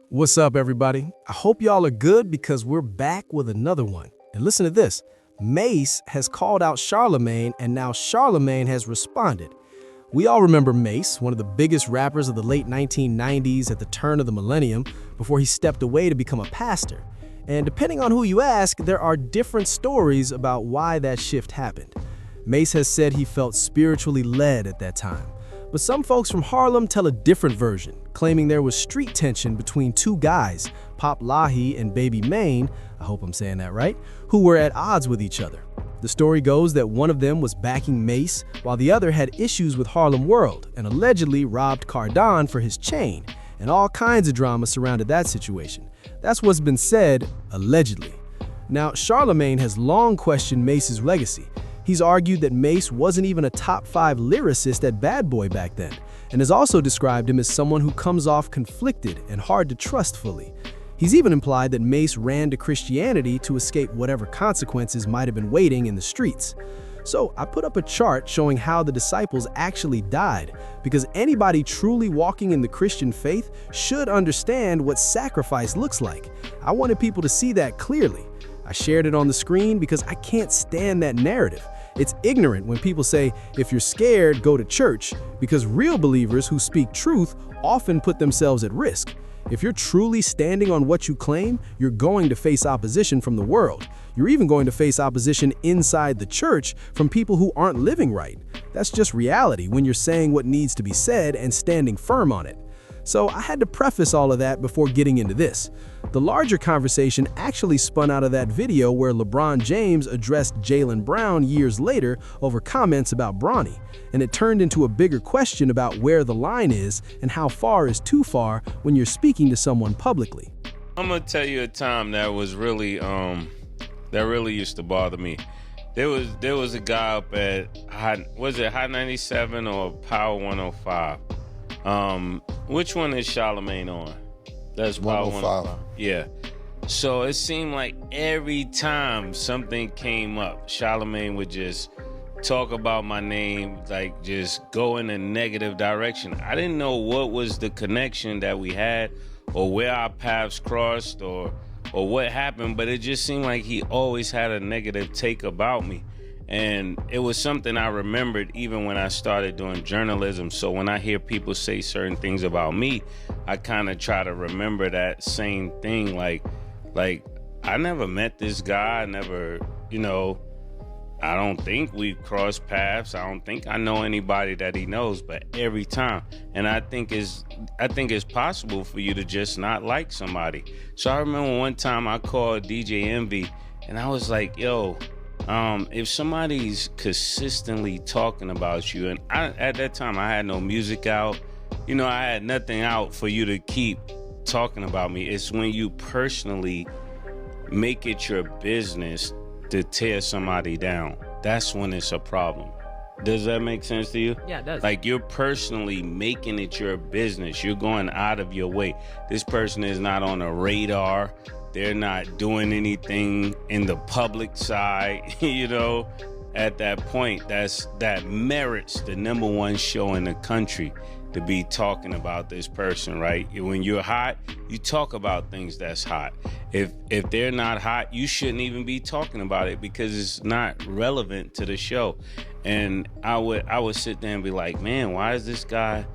What's up, everybody? I hope y'all are good because we're back with another one. And listen to this. Mase has called out Charlamagne, and now Charlamagne has responded. We all remember Mase, one of the biggest rappers of the late 1990s at the turn of the millennium, before he stepped away to become a pastor. And depending on who you ask, there are different stories about why that shift happened. Mase has said he felt spiritually led at that time. But some folks from Harlem tell a different version, claiming there was street tension between two guys, Pop Lahi and Baby Mane, I hope I'm saying that right, who were at odds with each other. The story goes that one of them was backing Mase, while the other had issues with Harlem World and allegedly robbed Cardon for his chain, and all kinds of drama surrounded that situation. That's what's been said, allegedly. Now, Charlamagne has long questioned Mase's legacy. He's argued that Mase wasn't even a top 5 lyricist at Bad Boy back then, and has also described him as someone who comes off conflicted and hard to trust fully. He's even implied that Mase ran to Christianity to escape whatever consequences might have been waiting in the streets. So I put up a chart showing how the disciples actually died, because anybody truly walking in the Christian faith should understand what sacrifice looks like. I wanted people to see that clearly. I shared it on the screen because I can't stand that narrative. It's ignorant when people say, if you're scared, go to church, because real believers who speak truth often put themselves at risk. If you're truly standing on what you claim, you're going to face opposition from the world. You're even going to face opposition inside the church from people who aren't living right. That's just reality when you're saying what needs to be said and standing firm on it. So I had to preface all of that before getting into this. The larger conversation actually spun out of that video where LeBron James addressed Jaylen Brown years later over comments about Bronny, and it turned into a bigger question about where the line is and how far is too far when you're speaking to someone publicly. I'm gonna tell you a time that was really that really used to bother me. There was a guy up at Hot 97 or Power 105. Which one is Charlamagne on? That's Power 105. Yeah. So it seemed like every time something came up, Charlamagne would just talk about my name, like just go in a negative direction. I didn't know what was the connection that we had or where our paths crossed or what happened, but it just seemed like he always had a negative take about me. And it was something I remembered even when I started doing journalism. So when I hear people say certain things about me, I kind of try to remember that same thing. Like I never met this guy. I never, I don't think we've crossed paths. I don't think I know anybody that he knows, but every time. And I think it's possible for you to just not like somebody. So I remember one time I called DJ Envy and I was like, yo, if somebody's consistently talking about you, and at that time I had no music out, I had nothing out for you to keep talking about me. It's when you personally make it your business to tear somebody down. That's when it's a problem. Does that make sense to you? Yeah, it does. Like you're personally making it your business. You're going out of your way. This person is not on a radar. They're not doing anything in the public side, At that point, that merits the #1 show in the country to be talking about this person, right? When you're hot, you talk about things that's hot. If they're not hot, you shouldn't even be talking about it because it's not relevant to the show. And I would sit there and be like, man, why does this guy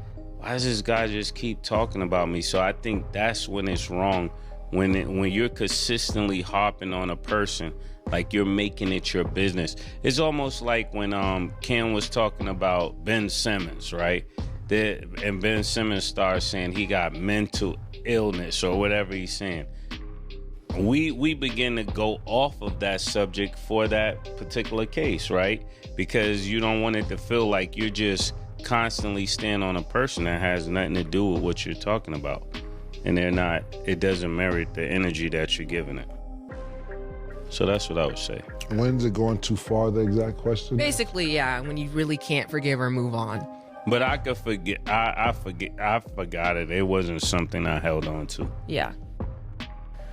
just keep talking about me? So I think that's when it's wrong. When you're consistently harping on a person, like you're making it your business. It's almost like when Ken was talking about Ben Simmons, right? And Ben Simmons starts saying he got mental illness or whatever he's saying. We begin to go off of that subject for that particular case, right? Because you don't want it to feel like you're just constantly standing on a person that has nothing to do with what you're talking about. And it doesn't merit the energy that you're giving it. So that's what I would say. When's it going too far, the exact question? Basically, yeah, when you really can't forgive or move on. But I could forget. I forgot it. It wasn't something I held on to. Yeah.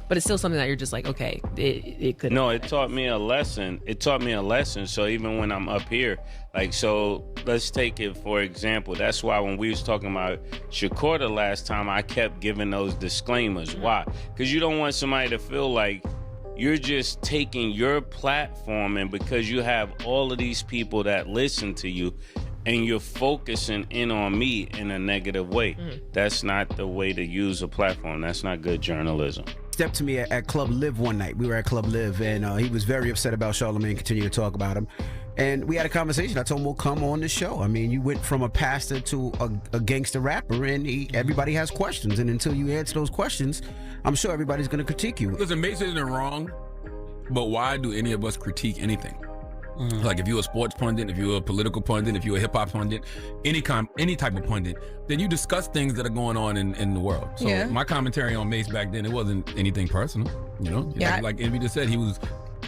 but it's still something that you're just like, okay, it could. No, it taught me a lesson. It taught me a lesson. So even when I'm up here, like, so let's take it for example. That's why when we was talking about Shakur the last time, I kept giving those disclaimers. Why? Because you don't want somebody to feel like you're just taking your platform, and because you have all of these people that listen to you, and you're focusing in on me in a negative way. That's not the way to use a platform. That's not good journalism. Stepped to me at Club Live one night. We were at Club Live, and he was very upset about Charlamagne, continuing to talk about him. And we had a conversation. I told him, well, come on the show. I mean, you went from a pastor to a gangster rapper, and everybody has questions. And until you answer those questions, I'm sure everybody's going to critique you. Listen, Mase isn't wrong, but why do any of us critique anything? Like if you're a sports pundit, if you're a political pundit, if you're a hip hop pundit, any type of pundit, then you discuss things that are going on in the world. So my commentary on Mase back then, it wasn't anything personal, you know? Yeah. Like Envy just said, he was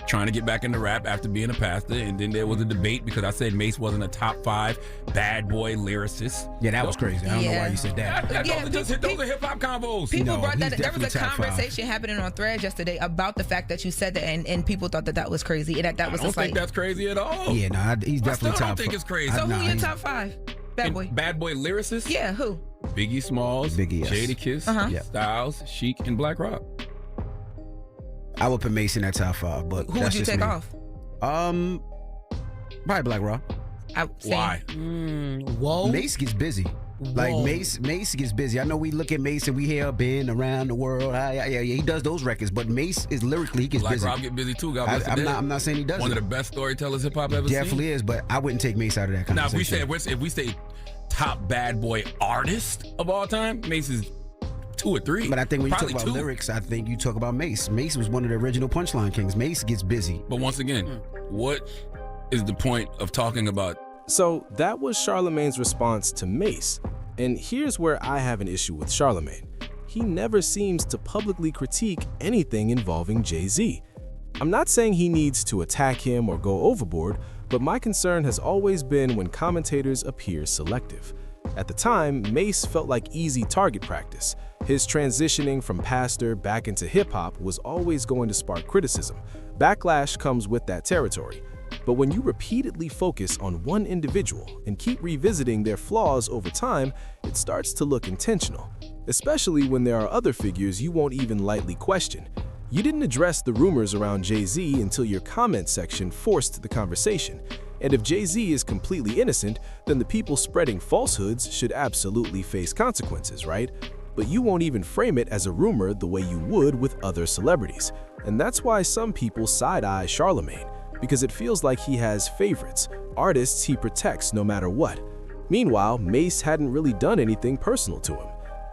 trying to get back into rap after being a pastor, and then there was a debate because I said Mase wasn't a top 5 bad boy lyricist. Yeah, that was crazy. I don't know why you said that. Those are hip hop combos. People brought he's that. There was a definitely top 5. conversation happening on Threads yesterday about the fact that you said that, and people thought that was crazy, and that was I don't just like. think that's crazy at all. Yeah, no, he's definitely top 5. I don't think it's crazy. So who your top 5? Bad boy. Bad boy lyricists? Yeah, who? Biggie Smalls, Biggie, yes. Jadakiss, Styles, Chic, and Black Rob. I would put Mase in that top 5, but Who would that's you just take me. off? Probably Black Rob. Why? Whoa. Mace gets busy. Like Mace gets busy. I know we look at Mace and we hear been around the world. Yeah, he does those records, but Mace is lyrically, he gets Black busy. Rob get busy too. God bless the dead. I'm not saying he doesn't. One of the best storytellers hip hop ever Definitely seen. is, but I wouldn't take Mace out of that Now, conversation. if we say top bad boy artist of all time, Mase is 2 or 3. But I think when you talk Probably about 2. lyrics, I think you talk about Mace. Mace was one of the original punchline kings. Mace gets busy. But once again, what is the point of talking about? So that was Charlamagne's response to Mase. And here's where I have an issue with Charlamagne. He never seems to publicly critique anything involving Jay-Z. I'm not saying he needs to attack him or go overboard, but my concern has always been when commentators appear selective. At the time, Mase felt like easy target practice. His transitioning from pastor back into hip-hop was always going to spark criticism. Backlash comes with that territory. But when you repeatedly focus on one individual and keep revisiting their flaws over time, it starts to look intentional, especially when there are other figures you won't even lightly question. You didn't address the rumors around Jay-Z until your comment section forced the conversation. And if Jay-Z is completely innocent, then the people spreading falsehoods should absolutely face consequences, right? But you won't even frame it as a rumor the way you would with other celebrities. And that's why some people side-eye Charlamagne, because it feels like he has favorites, artists he protects no matter what. Meanwhile, Mase hadn't really done anything personal to him.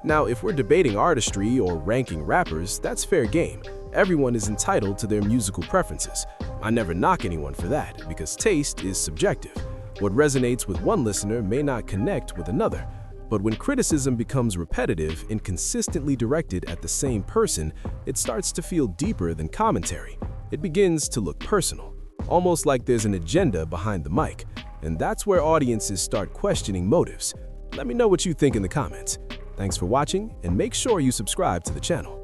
Now, if we're debating artistry or ranking rappers, that's fair game. Everyone is entitled to their musical preferences. I never knock anyone for that, because taste is subjective. What resonates with one listener may not connect with another. But when criticism becomes repetitive and consistently directed at the same person, it starts to feel deeper than commentary. It begins to look personal, almost like there's an agenda behind the mic. And that's where audiences start questioning motives. Let me know what you think in the comments. Thanks for watching, and make sure you subscribe to the channel.